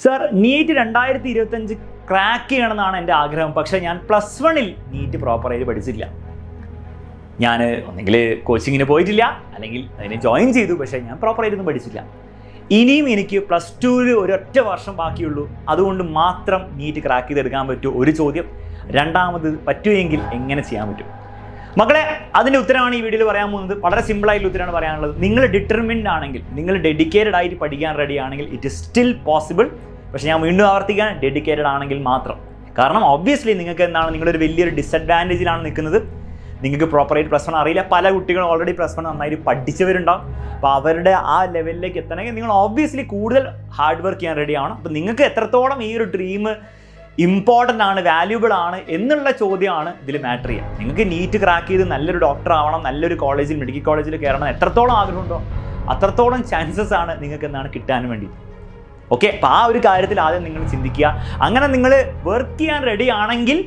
Sir, NEET 2025 crack ചെയ്യണമെന്നാണ് എൻ്റെ ആഗ്രഹം. പക്ഷേ ഞാൻ +1 നീറ്റ് പ്രോപ്പറായിട്ട് പഠിച്ചില്ല. ഞാൻ ഒന്നെങ്കിൽ കോച്ചിങ്ങിന് പോയിട്ടില്ല, അല്ലെങ്കിൽ അതിനെ ജോയിൻ ചെയ്തു, പക്ഷേ ഞാൻ പ്രോപ്പറായിട്ടൊന്നും പഠിച്ചില്ല. ഇനിയും എനിക്ക് +2 ഒരൊറ്റ വർഷം ബാക്കിയുള്ളൂ. അതുകൊണ്ട് മാത്രം നീറ്റ് ക്രാക്ക് ചെയ്തെടുക്കാൻ പറ്റുമോ? ഒരു ചോദ്യം. രണ്ടാമത്, പറ്റുമെങ്കിൽ എങ്ങനെ ചെയ്യാൻ പറ്റും? മക്കളെ, അതിൻ്റെ ഉത്തരമാണ് ഈ വീഡിയോയിൽ പറയാൻ പോകുന്നത്. വളരെ സിമ്പിളായിട്ടുള്ള ഉത്തരമാണ് പറയാനുള്ളത്. നിങ്ങൾ ഡിറ്റർമിൻഡ് ആണെങ്കിൽ, നിങ്ങൾ ഡെഡിക്കേറ്റഡ് ആയിട്ട് പഠിക്കാൻ റെഡി ആണെങ്കിൽ, ഇറ്റ് ഇസ് സ്റ്റിൽ പോസിബിൾ. പക്ഷേ ഞാൻ വീണ്ടും ആവർത്തിക്കാൻ, ഡെഡിക്കേറ്റഡ് ആണെങ്കിൽ മാത്രം. കാരണം ഒബ്വിയസ്ലി നിങ്ങൾക്ക് എന്താണ്, നിങ്ങളൊരു വലിയൊരു ഡിസഡ്വാൻറ്റേജിലാണ് നിൽക്കുന്നത്. നിങ്ങൾക്ക് പ്രോപ്പറായിട്ട് +1 അറിയില്ല. പല കുട്ടികളും ഓൾറെഡി +1 നന്നായിട്ട് പഠിച്ചവരുണ്ടാവും. അപ്പോൾ അവരുടെ ആ ലെവലിലേക്ക് എത്തണമെങ്കിൽ നിങ്ങൾ ഒബ്വിയസ്ലി കൂടുതൽ ഹാർഡ് വർക്ക് ചെയ്യാൻ റെഡി ആവണം. അപ്പോൾ നിങ്ങൾക്ക് എത്രത്തോളം ഈ ഒരു ഡ്രീം ഇമ്പോർട്ടൻ്റ് ആണ്, വാല്യൂബിൾ ആണ് എന്നുള്ള ചോദ്യമാണ് ഇതിൽ മാറ്റർ ചെയ്യുക. നിങ്ങൾക്ക് നീറ്റ് ക്രാക്ക് ചെയ്ത് നല്ലൊരു ഡോക്ടർ ആവണം, നല്ലൊരു കോളേജിൽ, മെഡിക്കൽ കോളേജിൽ കയറണം എത്രത്തോളം ആഗ്രഹമുണ്ടോ അത്രത്തോളം ചാൻസസ് ആണ് നിങ്ങൾക്ക് എന്താണ് കിട്ടാൻ വേണ്ടി. ഓക്കെ, അപ്പോൾ ആ ഒരു കാര്യത്തിൽ ആദ്യം നിങ്ങൾ ചിന്തിക്കുക. അങ്ങനെ നിങ്ങൾ വർക്ക് ചെയ്യാൻ റെഡി ആണെങ്കിൽ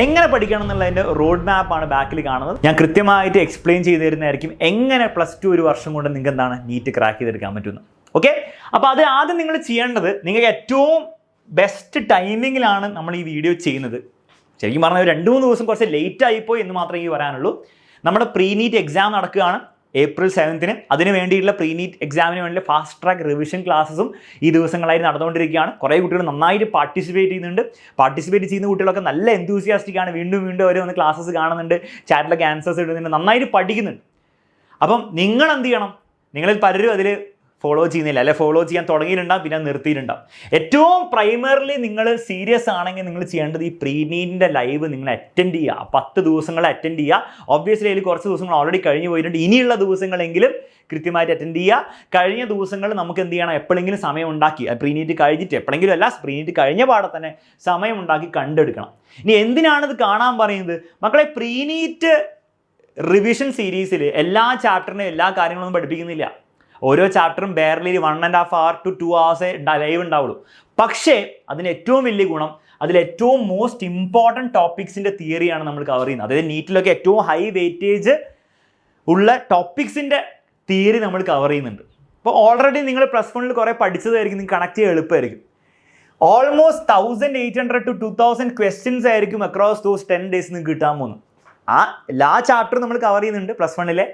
എങ്ങനെ പഠിക്കണം എന്നുള്ളതിൻ്റെ റോഡ് മാപ്പാണ് ബാക്കിൽ കാണുന്നത്. ഞാൻ കൃത്യമായിട്ട് എക്സ്പ്ലെയിൻ ചെയ്ത് തരുന്നതായിരിക്കും എങ്ങനെ +2 ഒരു വർഷം കൊണ്ട് നിങ്ങൾക്ക് എന്താണ് നീറ്റ് ക്രാക്ക് ചെയ്തെടുക്കാൻ പറ്റുന്നത്. ഓക്കെ, അപ്പോൾ അത് ആദ്യം നിങ്ങൾ ചെയ്യേണ്ടത്, നിങ്ങൾക്ക് ഏറ്റവും ബെസ്റ്റ് ടൈമിങ്ങിലാണ് നമ്മൾ ഈ വീഡിയോ ചെയ്യുന്നത്. ശരിക്കും പറഞ്ഞാൽ 2-3 ദിവസം കുറച്ച് ലേറ്റ് ആയിപ്പോയി എന്ന് മാത്രമേ ഈ പറയാനുള്ളൂ. നമ്മുടെ പ്രീ നീറ്റ് എക്സാം നടക്കുകയാണ് April 7th. അതിന് വേണ്ടിയിട്ടുള്ള പ്രീ നീറ്റ് എക്സാമിന് വേണ്ടിയുള്ള ഫാസ്റ്റ് ട്രാക്ക് റിവിഷൻ ക്ലാസ്സും ഈ ദിവസങ്ങളായി നടന്നുകൊണ്ടിരിക്കുകയാണ്. കുറേ കുട്ടികൾ നന്നായിട്ട് പാർട്ടിസിപ്പേറ്റ് ചെയ്യുന്നുണ്ട്. പാർട്ടിസിപ്പേറ്റ് ചെയ്യുന്ന കുട്ടികളൊക്കെ നല്ല എന്തൂസിയാസ്റ്റിക് ആണ്. വീണ്ടും വീണ്ടും അവർ വന്ന് ക്ലാസ്സസ് കാണുന്നുണ്ട്, ചാറ്റിലൊക്കെ ആൻസേഴ്സ് ഇടുന്നുണ്ട്, നന്നായിട്ട് പഠിക്കുന്നുണ്ട്. അപ്പം നിങ്ങൾ എന്ത് ചെയ്യണം? നിങ്ങളിൽ പലരും അതിൽ ഫോളോ ചെയ്യുന്നില്ല, അല്ലെ ഫോളോ ചെയ്യാൻ തുടങ്ങിയിട്ടുണ്ടാവും, പിന്നെ നിർത്തിയിട്ടുണ്ടാവും. ഏറ്റവും പ്രൈമറിലി നിങ്ങൾ സീരിയസ് ആണെങ്കിൽ നിങ്ങൾ ചെയ്യേണ്ടത് ഈ പ്രീ നീറ്റിൻ്റെ ലൈവ് നിങ്ങൾ അറ്റൻഡ് ചെയ്യുക. 10 ദിവസങ്ങൾ അറ്റൻഡ് ചെയ്യുക. ഒബ്വിയസ്ലി അതിൽ കുറച്ച് ദിവസങ്ങൾ ഓൾറെഡി കഴിഞ്ഞ് പോയിട്ടുണ്ട്. ഇനിയുള്ള ദിവസങ്ങളെങ്കിലും കൃത്യമായിട്ട് അറ്റൻഡ് ചെയ്യുക. കഴിഞ്ഞ ദിവസങ്ങൾ നമുക്ക് എന്ത് ചെയ്യണം, എപ്പോഴെങ്കിലും സമയം ഉണ്ടാക്കി, പ്രീ നീറ്റ് കഴിഞ്ഞിട്ട് എപ്പോഴെങ്കിലും അല്ല, പ്രീ നീറ്റ് കഴിഞ്ഞ പാടെ തന്നെ സമയം ഉണ്ടാക്കി കണ്ടെടുക്കണം. ഇനി എന്തിനാണിത് കാണാൻ പറയുന്നത്? മക്കളെ, പ്രീ നീറ്റ് റിവിഷൻ സീരീസിൽ എല്ലാ ചാപ്റ്ററിനും എല്ലാ കാര്യങ്ങളൊന്നും പഠിപ്പിക്കുന്നില്ല. ഓരോ ചാപ്റ്ററും barely 1.5 hour to 2 hours live ഉണ്ടാവുള്ളൂ. പക്ഷേ അതിന് ഏറ്റവും വലിയ ഗുണം, അതിലേറ്റവും മോസ്റ്റ് ഇമ്പോർട്ടൻറ്റ് ടോപ്പിക്സിൻ്റെ തിയറിയാണ് നമ്മൾ കവർ ചെയ്യുന്നത്. അതായത് നീറ്റിലൊക്കെ ഏറ്റവും ഹൈ വെയിറ്റേജ് ഉള്ള ടോപ്പിക്സിൻ്റെ തിയറി നമ്മൾ കവർ ചെയ്യുന്നുണ്ട്. അപ്പോൾ ഓൾറെഡി നിങ്ങൾ +1 കുറേ പഠിച്ചതായിരിക്കും, നിങ്ങൾക്ക് കണക്ട് ചെയ്യാൻ എളുപ്പമായിരിക്കും. ഓൾമോസ്റ്റ് 1800 to 2000 ക്വസ്റ്റ്യൻസ് ആയിരിക്കും അക്രോസ് ദോസ് 10 days നിങ്ങൾക്ക് കിട്ടാൻ പോകുന്നത്. ആ എല്ലാ ചാപ്റ്ററും നമ്മൾ കവർ ചെയ്യുന്നുണ്ട് +1.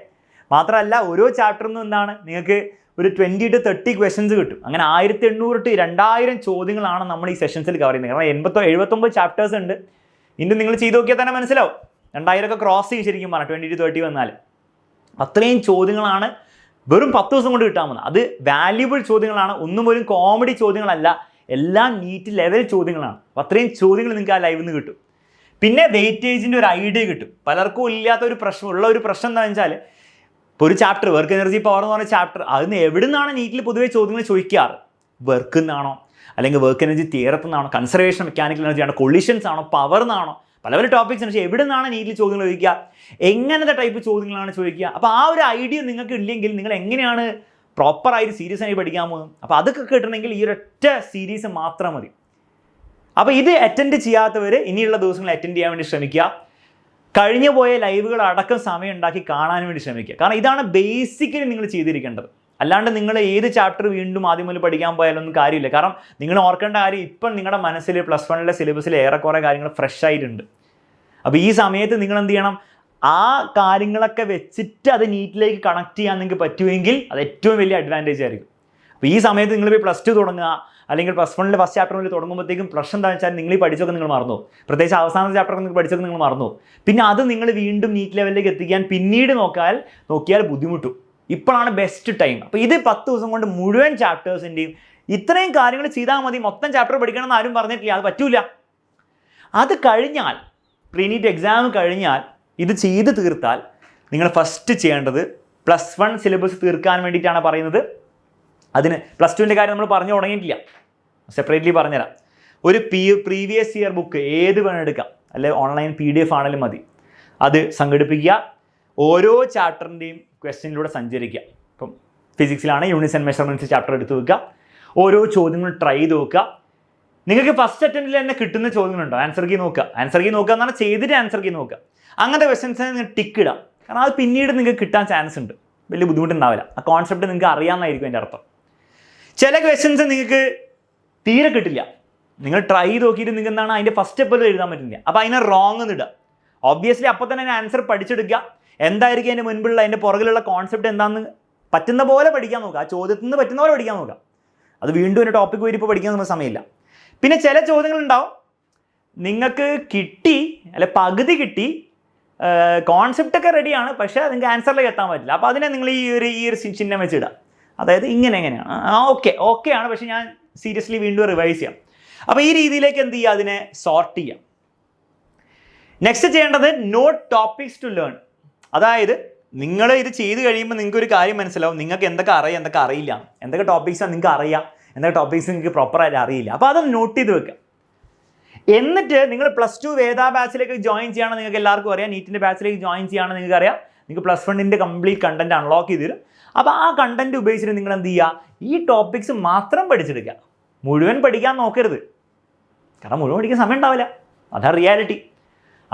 മാത്രമല്ല, ഓരോ ചാപ്റ്ററിൽ നിന്നും എന്താണ് നിങ്ങൾക്ക് ഒരു 20 to 30 ക്വസ്റ്റ്യൻസ് കിട്ടും. അങ്ങനെ 1800 to 2000 ചോദ്യങ്ങളാണ് നമ്മൾ ഈ സെഷൻസിൽ കവർ ചെയ്യുന്നത്. കാരണം 79 ചാപ്റ്റേഴ്സ് ഉണ്ട്. ഇനി നിങ്ങൾ ചെയ്ത് നോക്കിയാൽ തന്നെ മനസ്സിലാവും. 2000 ക്രോസ് ചെയ്യും ശരിക്കും പറഞ്ഞാൽ 20 to 30 വന്നാൽ. അത്രയും ചോദ്യങ്ങളാണ് വെറും 10 ദിവസം കൊണ്ട് കിട്ടാൻ പോകുന്നത്. അത് വാല്യുബിൾ ചോദ്യങ്ങളാണ്, ഒന്നും പോലും കോമഡി ചോദ്യങ്ങളല്ല, എല്ലാം നീറ്റ് ലെവൽ ചോദ്യങ്ങളാണ്. അപ്പോൾ അത്രയും ചോദ്യങ്ങൾ നിങ്ങൾക്ക് ആ ലൈവിൽ നിന്ന് കിട്ടും. പിന്നെ വെയിറ്റേജിൻ്റെ ഒരു ഐഡിയ കിട്ടും. പലർക്കും ഇല്ലാത്ത ഒരു പ്രശ്നം, ഉള്ള ഒരു പ്രശ്നം എന്താണെന്ന് വെച്ചാൽ, ഇപ്പോൾ ഒരു ചാപ്റ്റർ വർക്ക് എനർജി പവർ എന്ന് പറഞ്ഞ ചാപ്റ്റർ, അതിന് എവിടെ നിന്നാണ് നീറ്റിൽ പൊതുവേ ചോദ്യങ്ങൾ ചോദിക്കാറ്? വർക്കിൽ നിന്നാണോ, അല്ലെങ്കിൽ വർക്ക് എനർജി തിയറത്തിൽ നിന്നാണോ, കൺസർവേഷൻ മെക്കാനിക്കൽ എനർജി ആണോ, കൊളിഷൻസ് ആണോ, പവർ നിന്നാണോ, പല പല ടോപ്പിക്സ് ആണ്. പക്ഷേ എവിടെ നിന്നാണ് നീറ്റിൽ ചോദ്യങ്ങൾ ചോദിക്കുക, എങ്ങനത്തെ ടൈപ്പ് ചോദ്യങ്ങളാണ് ചോദിക്കുക? അപ്പോൾ ആ ഒരു ഐഡിയ നിങ്ങൾക്ക് ഇല്ലെങ്കിൽ നിങ്ങൾ എങ്ങനെയാണ് പ്രോപ്പറായിട്ട് സീരിയസ് ആയി പഠിക്കാൻ പോകുന്നത്? അപ്പോൾ അതൊക്കെ കിട്ടണമെങ്കിൽ ഈ ഒരൊറ്റ സീരീസ് മാത്രം മതി. അപ്പോൾ ഇത് അറ്റൻഡ് ചെയ്യാത്തവർ ഇനിയുള്ള ദിവസങ്ങൾ അറ്റൻഡ് ചെയ്യാൻ വേണ്ടി ശ്രമിക്കുക. കഴിഞ്ഞു പോയ ലൈവുകൾ അടക്കം സമയം ഉണ്ടാക്കി കാണാൻ വേണ്ടി ശ്രമിക്കുക. കാരണം ഇതാണ് ബേസിക്കലി നിങ്ങൾ ചെയ്തിരിക്കേണ്ടത്. അല്ലാണ്ട് നിങ്ങൾ ഏത് ചാപ്റ്റർ വീണ്ടും ആദ്യം മുതൽ പഠിക്കാൻ പോയാലൊന്നും കാര്യമില്ല. കാരണം നിങ്ങൾ ഓർക്കേണ്ട കാര്യം, ഇപ്പം നിങ്ങളുടെ മനസ്സിൽ +1 സിലബസിൽ ഏറെക്കുറെ കാര്യങ്ങൾ ഫ്രഷ് ആയിട്ടുണ്ട്. അപ്പോൾ ഈ സമയത്ത് നിങ്ങൾ എന്ത് ചെയ്യണം, ആ കാര്യങ്ങളൊക്കെ വെച്ചിട്ട് അത് നീറ്റിലേക്ക് കണക്ട് ചെയ്യാൻ നിങ്ങൾക്ക് പറ്റുമെങ്കിൽ അത് ഏറ്റവും വലിയ അഡ്വാൻറ്റേജ് ആയിരിക്കും. അപ്പോൾ ഈ സമയത്ത് നിങ്ങൾ പോയി +2 തുടങ്ങുക, അല്ലെങ്കിൽ +1 ഫസ്റ്റ് ചാപ്റ്റർ മുതൽ തുടങ്ങുമ്പോഴത്തേക്കും പ്രശ്നം എന്താ വെച്ചാൽ നിങ്ങൾ ഈ പഠിച്ചൊക്കെ നിങ്ങൾ മറന്നു. പ്രത്യേകിച്ച് അവസാനത്തെ ചാപ്റ്റർ നിങ്ങൾ പഠിച്ചൊക്കെ നിങ്ങൾ മറന്നു. പിന്നെ അത് നിങ്ങൾ വീണ്ടും നീറ്റ് ലെവലിലേക്ക് എത്തിക്കാൻ പിന്നീട് നോക്കിയാൽ ബുദ്ധിമുട്ടും. ഇപ്പോഴാണ് ബെസ്റ്റ് ടൈം. അപ്പോൾ ഇത് 10 ദിവസം കൊണ്ട് മുഴുവൻ ചാപ്റ്റേഴ്സിൻ്റെയും ഇത്രയും കാര്യങ്ങൾ ചെയ്താൽ മതി. മൊത്തം ചാപ്റ്റർ പഠിക്കണം എന്ന് ആരും പറഞ്ഞിട്ടില്ല, അത് പറ്റൂല. അത് കഴിഞ്ഞാൽ, പ്രീ നീറ്റ് എക്സാം കഴിഞ്ഞാൽ ഇത് ചെയ്ത് തീർത്താൽ നിങ്ങൾ ഫസ്റ്റ് ചെയ്യേണ്ടത് +1 സിലബസ് തീർക്കാൻ വേണ്ടിയിട്ടാണ് പറയുന്നത്. അതിന് +2ൻ്റെ കാര്യം നമ്മൾ പറഞ്ഞു തുടങ്ങിയിട്ടില്ല, സെപ്പറേറ്റ്ലി പറഞ്ഞുതരാം. ഒരു പ്രീവിയസ് ഇയർ ബുക്ക് ഏത് വേണം എടുക്കാം, അല്ലെ ഓൺലൈൻ PDF ആണെങ്കിലും മതി. അത് സംഘടിപ്പിക്കുക, ഓരോ ചാപ്റ്ററിൻ്റെയും ക്വസ്റ്റ്യനിലൂടെ സഞ്ചരിക്കുക. ഇപ്പം ഫിസിക്സിലാണ് യൂണിറ്റ്സ് ആൻഡ് മെഷർമെൻറ്റ്സ് ചാപ്റ്റർ എടുത്ത് വെക്കുക, ഓരോ ചോദ്യങ്ങൾ ട്രൈ ചെയ്ത് നോക്കുക. നിങ്ങൾക്ക് ഫസ്റ്റ് അറ്റംപ്റ്റിൽ തന്നെ കിട്ടുന്ന ചോദ്യങ്ങളുണ്ടോ, ആൻസർ കീ നോക്കുക എന്ന് പറഞ്ഞാൽ ചെയ്തിട്ട് ആൻസർ കീ നോക്കുക. അങ്ങനത്തെ ക്വസ്റ്റ്യൻസിനെ നിങ്ങൾ ടിക്ക് ഇടാം. കാരണം അത് പിന്നീട് നിങ്ങൾക്ക് കിട്ടാൻ ചാൻസ് ഉണ്ട്, വലിയ ബുദ്ധിമുട്ടുണ്ടാവില്ല. ആ കോൺസെപ്റ്റ് നിങ്ങൾക്ക് അറിയാമെന്നായിരിക്കും എൻ്റെ അർത്ഥം. ചില ക്വസ്റ്റ്യൻസ് നിങ്ങൾക്ക് തീരെ കിട്ടില്ല. നിങ്ങൾ ട്രൈ ചെയ്ത് നോക്കിയിട്ട് നിങ്ങൾക്ക് എന്താണ് അതിൻ്റെ ഫസ്റ്റ് സ്റ്റെപ്പ് എഴുതാൻ പറ്റില്ല. അപ്പോൾ അതിനെ റോങ് എന്നിടുക. ഒബ്വിയസ്ലി അപ്പോൾ തന്നെ അതിന് ആൻസർ പഠിച്ചെടുക്കുക. എന്തായിരിക്കും അതിൻ്റെ മുൻപുള്ള അതിൻ്റെ പുറകിലുള്ള കോൺസെപ്റ്റ് എന്താണെന്ന് പറ്റുന്ന പോലെ പഠിക്കാൻ നോക്കുക. ആ ചോദ്യത്തിൽ നിന്ന് പറ്റുന്ന പോലെ പഠിക്കാൻ നോക്കുക. അത് വീണ്ടും ഒരു ടോപ്പിക്ക് പോയി ഇപ്പോൾ പഠിക്കാൻ നമുക്ക് സമയമില്ല. പിന്നെ ചില ചോദ്യങ്ങളുണ്ടാവും നിങ്ങൾക്ക് കിട്ടി അല്ലെ പകുതി കിട്ടി, കോൺസെപ്റ്റൊക്കെ റെഡിയാണ്, പക്ഷേ നിങ്ങൾക്ക് ആൻസറിലേക്ക് എത്താൻ പറ്റില്ല. അപ്പോൾ അതിനെ നിങ്ങൾ ഈ ഒരു ചിഹ്നം വെച്ചിടുക. അതായത് എങ്ങനെയാണ് ഓക്കെ ആണ്, പക്ഷേ ഞാൻ സീരിയസ്ലി വീണ്ടും റിവൈസ് ചെയ്യാം. അപ്പോൾ ഈ രീതിയിലേക്ക് എന്ത് ചെയ്യുക, അതിനെ സോർട്ട് ചെയ്യാം. നെക്സ്റ്റ് ചെയ്യേണ്ടത് നോട്ട് ടോപ്പിക്സ് ടു ലേൺ. അതായത് നിങ്ങൾ ഇത് ചെയ്ത് കഴിയുമ്പോൾ നിങ്ങൾക്ക് ഒരു കാര്യം മനസ്സിലാവും, നിങ്ങൾക്ക് എന്തൊക്കെ അറിയാം എന്തൊക്കെ അറിയില്ല, എന്തൊക്കെ ടോപ്പിക്സാണ് നിങ്ങൾക്ക് അറിയാം, എന്തൊക്കെ ടോപ്പിക്സ് നിങ്ങൾക്ക് പ്രോപ്പറായിട്ട് അറിയില്ല. അപ്പോൾ അതൊന്ന് നോട്ട് ചെയ്ത് വെക്കുക. എന്നിട്ട് നിങ്ങൾ +2 വേദ ബാച്ചിലേക്ക് ജോയിൻ ചെയ്യുകയാണെന്ന് നിങ്ങൾക്ക് എല്ലാവർക്കും അറിയാം. നീറ്റിൻ്റെ ബാച്ചിലേക്ക് ജോയിൻ ചെയ്യുകയാണെന്ന് നിങ്ങൾക്ക് അറിയാം. നിങ്ങൾക്ക് +1ൻ്റെ കംപ്ലീറ്റ് കണ്ടന്റ് അൺലോക്ക് ചെയ്ത് തരും. അപ്പോൾ ആ കണ്ടന്റ് ഉപയോഗിച്ചിട്ട് നിങ്ങൾ എന്ത് ചെയ്യുക, ഈ ടോപ്പിക്സ് മാത്രം പഠിച്ചെടുക്കുക. മുഴുവൻ പഠിക്കാൻ നോക്കരുത്, കാരണം മുഴുവൻ പഠിക്കാൻ സമയം ഉണ്ടാവില്ല, അതാണ് റിയാലിറ്റി.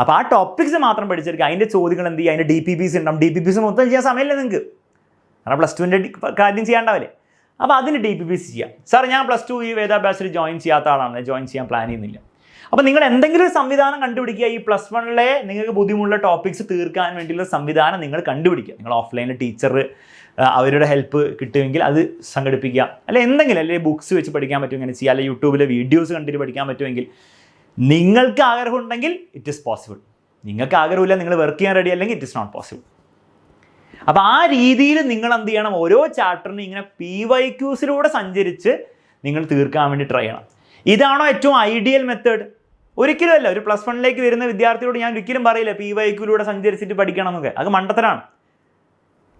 അപ്പോൾ ആ ടോപ്പിക്സ് മാത്രം പഠിച്ചെടുക്കുക. അതിൻ്റെ ചോദ്യങ്ങൾ എന്ത് ചെയ്യുക, അതിൻ്റെ DPPs ഉണ്ടാവും. DPPs മൊത്തം ചെയ്യാൻ സമയമില്ല നിങ്ങൾക്ക്, കാരണം +2ൻ്റെ കാര്യം ചെയ്യാണ്ടാവില്ലേ. അപ്പോൾ അതിന് DPPs ചെയ്യാം. സാർ ഞാൻ +2 ഈ വേദ ബാച്ചിൽ ജോയിൻ ചെയ്യാത്ത ആളാണ്, ജോയിൻ ചെയ്യാൻ പ്ലാൻ ചെയ്യുന്നില്ല. അപ്പോൾ നിങ്ങൾ എന്തെങ്കിലും ഒരു സംവിധാനം കണ്ടുപിടിക്കുക. ഈ +1ലെ നിങ്ങൾക്ക് ബുദ്ധിമുട്ടുള്ള ടോപ്പിക്സ് തീർക്കാൻ വേണ്ടിയുള്ള സംവിധാനം നിങ്ങൾ കണ്ടുപിടിക്കുക. നിങ്ങൾ ഓഫ്ലൈനിൽ ടീച്ചർ അവരുടെ ഹെൽപ്പ് കിട്ടുമെങ്കിൽ അത് സംഘടിപ്പിക്കുക, അല്ലെ എന്തെങ്കിലും, അല്ലെങ്കിൽ ബുക്സ് വെച്ച് പഠിക്കാൻ പറ്റും ഇങ്ങനെ ചെയ്യുക, അല്ലെങ്കിൽ യൂട്യൂബിലെ വീഡിയോസ് കണ്ടിട്ട് പഠിക്കാൻ പറ്റുമെങ്കിൽ നിങ്ങൾക്ക് ആഗ്രഹം ഉണ്ടെങ്കിൽ ഇറ്റ് ഈസ് പോസിബിൾ. നിങ്ങൾക്ക് ആഗ്രഹമില്ല, നിങ്ങൾ വർക്ക് ചെയ്യാൻ റെഡി അല്ലെങ്കിൽ ഇറ്റ് ഇസ് നോട്ട് പോസിബിൾ. അപ്പോൾ ആ രീതിയിൽ നിങ്ങൾ എന്ത് ചെയ്യണം, ഓരോ ചാപ്റ്ററിനും ഇങ്ങനെ PYQസിലൂടെ സഞ്ചരിച്ച് നിങ്ങൾ തീർക്കാൻ വേണ്ടി ട്രൈ ചെയ്യണം. ഇതാണോ ഏറ്റവും ഐഡിയൽ മെത്തേഡ്? ഒരിക്കലും അല്ല. ഒരു +1ലേക്ക് വരുന്ന വിദ്യാർത്ഥിയോട് ഞാൻ ഒരിക്കലും പറയില്ല PYQലൂടെ സഞ്ചരിച്ചിട്ട് പഠിക്കണം എന്നൊക്കെ. അത് മണ്ടത്തരാണ്.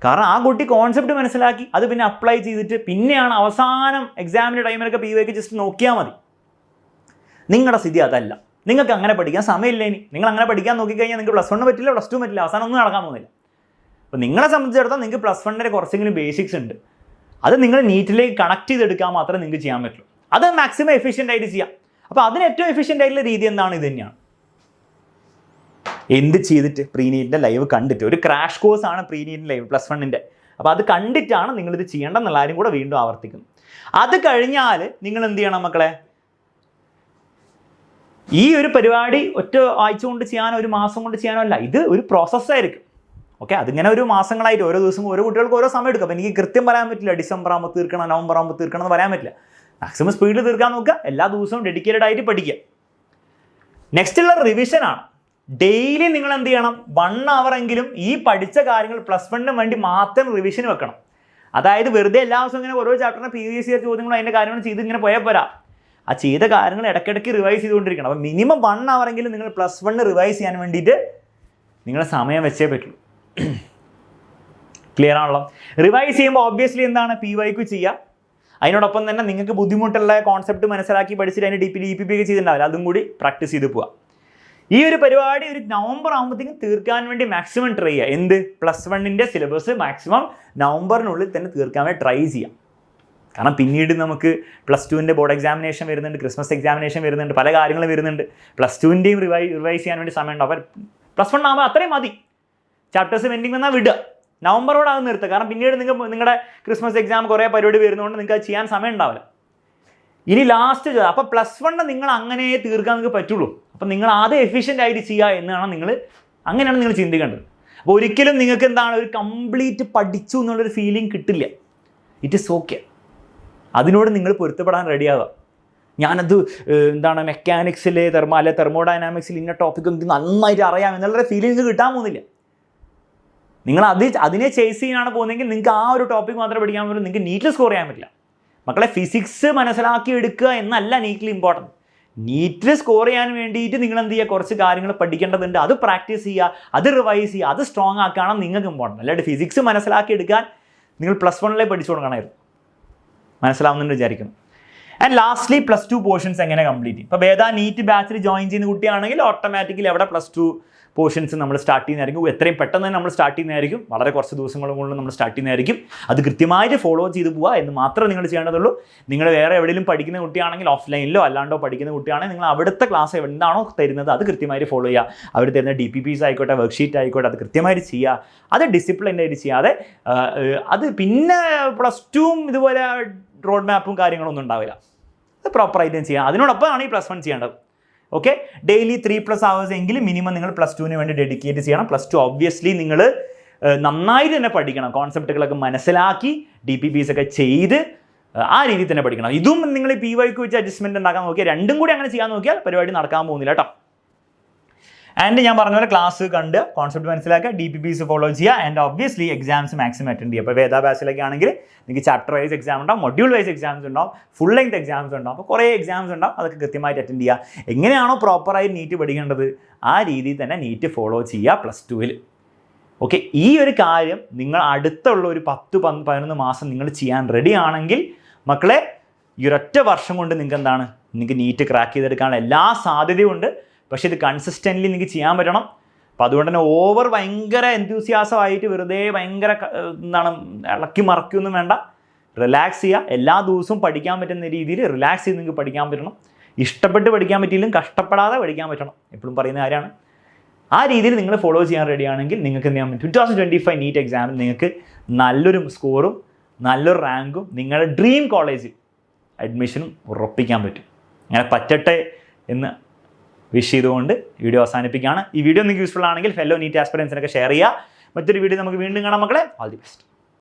കാരണം ആ കുട്ടി കോൺസെപ്റ്റ് മനസ്സിലാക്കി അത് പിന്നെ അപ്ലൈ ചെയ്തിട്ട് പിന്നെയാണ് അവസാനം എക്സാമിൻ്റെ ടൈമിലൊക്കെ PYQ ജസ്റ്റ് നോക്കിയാൽ മതി. നിങ്ങളുടെ സ്ഥിതി അതല്ല. നിങ്ങൾക്ക് അങ്ങനെ പഠിക്കാൻ സമയമില്ല. ഇനി നിങ്ങൾ അങ്ങനെ പഠിക്കാൻ നോക്കിക്കഴിഞ്ഞാൽ നിങ്ങൾക്ക് +1 പറ്റില്ല, +2 പറ്റില്ല, അവസാനം ഒന്നും നടക്കാൻ പോകുന്നില്ല. അപ്പോൾ നിങ്ങളെ സംബന്ധിച്ചിടത്തോളം നിങ്ങൾക്ക് +1ൻ്റെ കുറച്ചെങ്കിലും ബേസിക്സ് ഉണ്ട്. അത് നിങ്ങൾ നീറ്റിലേക്ക് കണക്ട് ചെയ്തെടുക്കാൻ മാത്രമേ നിങ്ങൾക്ക് ചെയ്യാൻ പറ്റുള്ളൂ. അത് മാക്സിമം എഫിഷ്യൻ്റ് ആയിട്ട് ചെയ്യാം. അപ്പോൾ അതിന് ഏറ്റവും എഫിഷ്യൻ്റ് ആയിട്ടുള്ള രീതി എന്താണ്? ഇത് തന്നെയാണ്. എന്ത് ചെയ്തിട്ട് പ്രീനീറ്റിൻ്റെ ലൈവ് കണ്ടിട്ട്, ഒരു ക്രാഷ് കോഴ്സാണ് പ്രീനീറ്റിൻ്റെ ലൈവ് +1ൻ്റെ. അപ്പോൾ അത് കണ്ടിട്ടാണ് നിങ്ങളിത് ചെയ്യേണ്ടതെന്നുള്ള കാര്യം കൂടെ വീണ്ടും ആവർത്തിക്കുന്നു. അത് കഴിഞ്ഞാൽ നിങ്ങൾ എന്ത് ചെയ്യണം മക്കളെ, ഈ ഒരു പരിപാടി ഒറ്റ ആഴ്ച കൊണ്ട് ചെയ്യാനോ ഒരു മാസം കൊണ്ട് ചെയ്യാനോ അല്ല, ഇത് ഒരു പ്രോസസ്സായിരിക്കും. ഓക്കെ, അതിങ്ങനെ ഒരു മാസങ്ങളായിട്ട് ഓരോ ദിവസം ഓരോ കുട്ടികൾക്ക് ഓരോ സമയം എടുക്കും. അപ്പോൾ എനിക്ക് കൃത്യം പറയാൻ പറ്റില്ല ഡിസംബർ ആകുമ്പോൾ തീർക്കണം, നവംബർ ആകുമ്പോൾ തീർക്കണം എന്ന് പറയാൻ പറ്റില്ല. മാക്സിമം സ്പീഡിൽ തീർക്കാൻ നോക്കുക. എല്ലാ ദിവസവും ഡെഡിക്കേറ്റഡ് ആയിട്ട് പഠിക്കുക. നെക്സ്റ്റ് ഉള്ള റിവിഷനാണ്. ഡെയിലി നിങ്ങൾ എന്ത് ചെയ്യണം, 1 hour എങ്കിലും ഈ പഠിച്ച കാര്യങ്ങൾ +1ന് വേണ്ടി മാത്രം റിവിഷൻ വെക്കണം. അതായത് വെറുതെ എല്ലാ ദിവസവും ഇങ്ങനെ ഓരോ ചാപ്റ്ററിന് PVC ചോദ്യങ്ങളും അതിൻ്റെ കാര്യങ്ങളും ചെയ്ത് ഇങ്ങനെ പോയാൽ പോരാ. ആ ചെയ്ത കാര്യങ്ങൾ ഇടയ്ക്കിടയ്ക്ക് റിവൈസ് ചെയ്തുകൊണ്ടിരിക്കണം. അപ്പോൾ മിനിമം 1 hour എങ്കിലും നിങ്ങൾ +1 റിവൈസ് ചെയ്യാൻ വേണ്ടിയിട്ട് നിങ്ങൾ സമയം വെച്ചേ പറ്റുള്ളൂ. ക്ലിയർ ആണല്ലോ? റിവൈസ് ചെയ്യുമ്പോൾ ഒബ്വിയസ്ലി എന്താണ്, PYQ ചെയ്യുക. അതിനോടൊപ്പം തന്നെ നിങ്ങൾക്ക് ബുദ്ധിമുട്ടുള്ള കോൺസെപ്റ്റ് മനസ്സിലാക്കി പഠിച്ചിട്ട് അതിന് DPP ഒക്കെ ചെയ്തിട്ടുണ്ടാവില്ല, അതും കൂടി പ്രാക്ടീസ് ചെയ്ത് പോവുക. ഈ ഒരു പരിപാടി ഒരു നവംബർ ആകുമ്പോഴത്തേക്കും തീർക്കാൻ വേണ്ടി മാക്സിമം ട്രൈ ചെയ്യുക. എന്ത്, +1ൻ്റെ സിലബസ് മാക്സിമം നവംബറിനുള്ളിൽ തന്നെ തീർക്കാൻ വേണ്ടി ട്രൈ ചെയ്യാം. കാരണം പിന്നീട് നമുക്ക് +2ൻ്റെ ബോർഡ് എക്സാമിനേഷൻ വരുന്നുണ്ട്, ക്രിസ്മസ് എക്സാമിനേഷൻ വരുന്നുണ്ട്, പല കാര്യങ്ങളും വരുന്നുണ്ട്. +2ൻ്റെയും റിവൈസ് ചെയ്യാൻ വേണ്ടി സമയമുണ്ട്. അപ്പോൾ +1 ആകുമ്പോൾ അത്രയും മതി. ചാപ്റ്റേഴ്സ് പെൻഡിങ് വന്നാൽ വിടുക, നവംബറോട് അത് നിർത്തുക. കാരണം പിന്നീട് നിങ്ങളുടെ ക്രിസ്മസ് എക്സാം കുറേ പരിപാടി വരുന്നതുകൊണ്ട് നിങ്ങൾക്ക് അത് ചെയ്യാൻ സമയം ഉണ്ടാവില്ല. ഇനി ലാസ്റ്റ് അപ്പോൾ +1 നിങ്ങൾ അങ്ങനെ തീർക്കാൻ നിങ്ങൾക്ക് പറ്റുള്ളൂ. അപ്പോൾ നിങ്ങൾ ആദ്യം എഫിഷ്യൻ്റ് ആയിട്ട് ചെയ്യുക എന്നാണ് അങ്ങനെയാണ് നിങ്ങൾ ചിന്തിക്കേണ്ടത്. അപ്പോൾ ഒരിക്കലും നിങ്ങൾക്ക് എന്താണ് ഒരു കംപ്ലീറ്റ് പഠിച്ചു എന്നുള്ളൊരു ഫീലിംഗ് കിട്ടില്ല. It is okay. അതിനോട് നിങ്ങൾ പൊരുത്തപ്പെടാൻ റെഡിയാവുക. ഞാനത് എന്താണ് മെക്കാനിക്സിൽ തെർമോഡൈനാമിക്സിൽ ഇന്ന ടോപ്പിക്ക് എനിക്ക് നന്നായിട്ട് അറിയാം എന്നുള്ളൊരു ഫീലിംഗ് നിങ്ങൾക്ക് കിട്ടാൻ പോകുന്നില്ല. നിങ്ങൾ അതിനെ ചേസ് ചെയ്യാനാണ് പോകുന്നതെങ്കിൽ നിങ്ങൾക്ക് ആ ഒരു ടോപ്പിക് മാത്രമേ പഠിക്കാൻ പറ്റുള്ളൂ. നിങ്ങൾക്ക് നീറ്റിൽ സ്കോർ ചെയ്യാൻ പറ്റില്ല. മക്കളെ ഫിസിക്സ് മനസ്സിലാക്കി എടുക്കുക എന്നല്ല നീറ്റിൽ ഇമ്പോർട്ടൻറ്റ്. നീറ്റിൽ സ്കോർ ചെയ്യാൻ വേണ്ടിയിട്ട് നിങ്ങൾ എന്ത് ചെയ്യുക, കുറച്ച് കാര്യങ്ങൾ പഠിക്കേണ്ടതുണ്ട്. അത് പ്രാക്ടീസ് ചെയ്യുക, അത് റിവൈസ് ചെയ്യുക, അത് സ്ട്രോങ് ആക്കുകയാണ് നിങ്ങൾക്ക് ഇമ്പോർട്ടൻറ്റ്. അല്ലാണ്ട് ഫിസിക്സ് മനസ്സിലാക്കി എടുക്കാൻ നിങ്ങൾ +1 പഠിച്ചു കൊടുക്കണമായിരുന്നു. മനസ്സിലാവുന്നുണ്ട് വിചാരിക്കുന്നു. ആൻഡ് ലാസ്റ്റ്ലി +2 പോർഷൻസ് എങ്ങനെ കംപ്ലീറ്റ് ചെയ്യും. ഇപ്പോൾ വേദ നീറ്റ് ബാച്ചിൽ ജോയിൻ ചെയ്യുന്ന കുട്ടിയാണെങ്കിൽ ഓട്ടോമാറ്റിക്കലി അവിടെ +2 പോർഷൻസ് നമ്മൾ സ്റ്റാർട്ട് ചെയ്യുന്നതായിരിക്കും. എത്രയും പെട്ടെന്ന് തന്നെ നമ്മൾ സ്റ്റാർട്ട് ചെയ്യുന്നതായിരിക്കും. വളരെ കുറച്ച് ദിവസങ്ങൾ കൊണ്ട് നമ്മൾ സ്റ്റാർട്ട് ചെയ്യുന്നതായിരിക്കും. അത് കൃത്യമായിട്ട് ഫോളോ ചെയ്ത് പോവുക എന്ന് മാത്രമേ നിങ്ങൾ ചെയ്യേണ്ടതുള്ളൂ. നിങ്ങൾ വേറെ എവിടെയെങ്കിലും പഠിക്കുന്ന കുട്ടിയാണെങ്കിൽ ഓഫ്ലൈനിലോ അല്ലാണ്ടോ പഠിക്കുന്ന കുട്ടിയാണെങ്കിൽ നിങ്ങൾ അവിടുത്തെ ക്ലാസ് എന്താണോ തരുന്നത് അത് കൃത്യമായിട്ട് ഫോളോ ചെയ്യുക. അവർ തരുന്ന DPPs ആയിക്കോട്ടെ, വർക്ക്ഷീറ്റ് ആയിക്കോട്ടെ, അത് കൃത്യമായിട്ട് ചെയ്യുക. അത് ഡിസിപ്ലിനായിട്ട് ചെയ്യാതെ അത് പിന്നെ +2 ഇതുപോലെ റോഡ് മാപ്പും കാര്യങ്ങളൊന്നും ഉണ്ടാവില്ല. അത് പ്രോപ്പറായിട്ടും ചെയ്യാം. അതിനോടൊപ്പമാണ് ഈ +1 ചെയ്യേണ്ടത്. ഓക്കെ, ഡെയിലി 3+ hours എങ്കിലും മിനിമം നിങ്ങൾ +2ന് വേണ്ടി ഡെഡിക്കേറ്റ് ചെയ്യണം. +2 ഒബ്വിയസ്ലി നിങ്ങൾ നന്നായിട്ട് തന്നെ പഠിക്കണം, കോൺസെപ്റ്റുകളൊക്കെ മനസ്സിലാക്കി DPPs ഒക്കെ ചെയ്ത് ആ രീതിയിൽ തന്നെ പഠിക്കണം. ഇതും നിങ്ങൾ PYQ വെച്ച് അഡ്ജസ്റ്റ്മെൻറ്റ് ഉണ്ടാക്കാൻ നോക്കിയാൽ, രണ്ടും കൂടി അങ്ങനെ ചെയ്യാൻ നോക്കിയാൽ പരിപാടി നടക്കാൻ പോകുന്നില്ല കേട്ടോ. ആൻഡ് ഞാൻ പറഞ്ഞ പോലെ ക്ലാസ് കണ്ട് കോൺസെപ്റ്റ് മനസ്സിലാക്കുക, DPPs ഫോളോ ചെയ്യുക, and obviously exams maximum attend ചെയ്യുക. അപ്പോൾ വേദ ബാച്ചിലൊക്കെ ആണെങ്കിൽ നിങ്ങൾക്ക് ചാപ്റ്റർ വൈസ് എക്സാം ഉണ്ടാവും, മൊഡ്യൂൾ വൈസ് എക്സാംസ് ഉണ്ടാവും, ഫുൾ ലെങ്ത് എക്സാംസ് ഉണ്ടാവും. അപ്പോൾ കുറേ എക്സാംസ് ഉണ്ടാവും, അതൊക്കെ കൃത്യമായിട്ട് അറ്റൻഡ് ചെയ്യുക. എങ്ങനെയാണോ പ്രോപ്പറായി നീറ്റ് പഠിക്കേണ്ടത് ആ രീതിയിൽ തന്നെ നീറ്റ് ഫോളോ ചെയ്യുക +2-ൽ. ഓക്കെ, ഈ ഒരു കാര്യം നിങ്ങൾ അടുത്തുള്ള ഒരു 10-11 മാസം നിങ്ങൾ ചെയ്യാൻ റെഡി ആണെങ്കിൽ മക്കളെ, ഈ ഒരൊറ്റ വർഷം കൊണ്ട് നിങ്ങൾക്ക് എന്താണ്, നിങ്ങൾക്ക് നീറ്റ് ക്രാക്ക് ചെയ്തെടുക്കാനുള്ള എല്ലാ സാധ്യതയും ഉണ്ട്. പക്ഷേ ഇത് കൺസിസ്റ്റൻ്റ്ലി നിങ്ങൾക്ക് ചെയ്യാൻ പറ്റണം. അപ്പോൾ അതുകൊണ്ട് തന്നെ ഭയങ്കര എൻതൂസിയാസമായിട്ട് വെറുതെ ഭയങ്കര എന്താണ് ഇളക്കി മറക്കൊന്നും വേണ്ട. റിലാക്സ് ചെയ്യുക. എല്ലാ ദിവസവും പഠിക്കാൻ പറ്റുന്ന രീതിയിൽ റിലാക്സ് ചെയ്ത് നിങ്ങൾക്ക് പഠിക്കാൻ പറ്റണം. ഇഷ്ടപ്പെട്ട് പഠിക്കാൻ പറ്റിയില്ലെങ്കിൽ കഷ്ടപ്പെടാതെ പഠിക്കാൻ പറ്റണം. എപ്പോഴും പറയുന്ന കാര്യമാണ്. ആ രീതിയിൽ നിങ്ങൾ ഫോളോ ചെയ്യാൻ റെഡിയാണെങ്കിൽ നിങ്ങൾക്ക് എന്ത് ചെയ്യാൻ പറ്റും, 2025 നീറ്റ് എക്സാമിൽ നിങ്ങൾക്ക് നല്ലൊരു സ്കോറും നല്ലൊരു റാങ്കും നിങ്ങളുടെ ഡ്രീം കോളേജിൽ അഡ്മിഷനും ഉറപ്പിക്കാൻ പറ്റും. അങ്ങനെ പറ്റട്ടെ എന്ന് വിഷ് ചെയ്തുകൊണ്ട് വീഡിയോ അവസാനിപ്പിക്കുകയാണ്. ഈ വീഡിയോ നിങ്ങൾക്ക് യൂസ്ഫുൾ ആണെങ്കിൽ ഫെല്ലോ നീറ്റ് ആസ്പിറൻസിനൊക്കെ ഷെയർ ചെയ്യുക. മറ്റൊരു വീഡിയോ നമുക്ക് വീണ്ടും കാണാം മക്കളെ. All the best.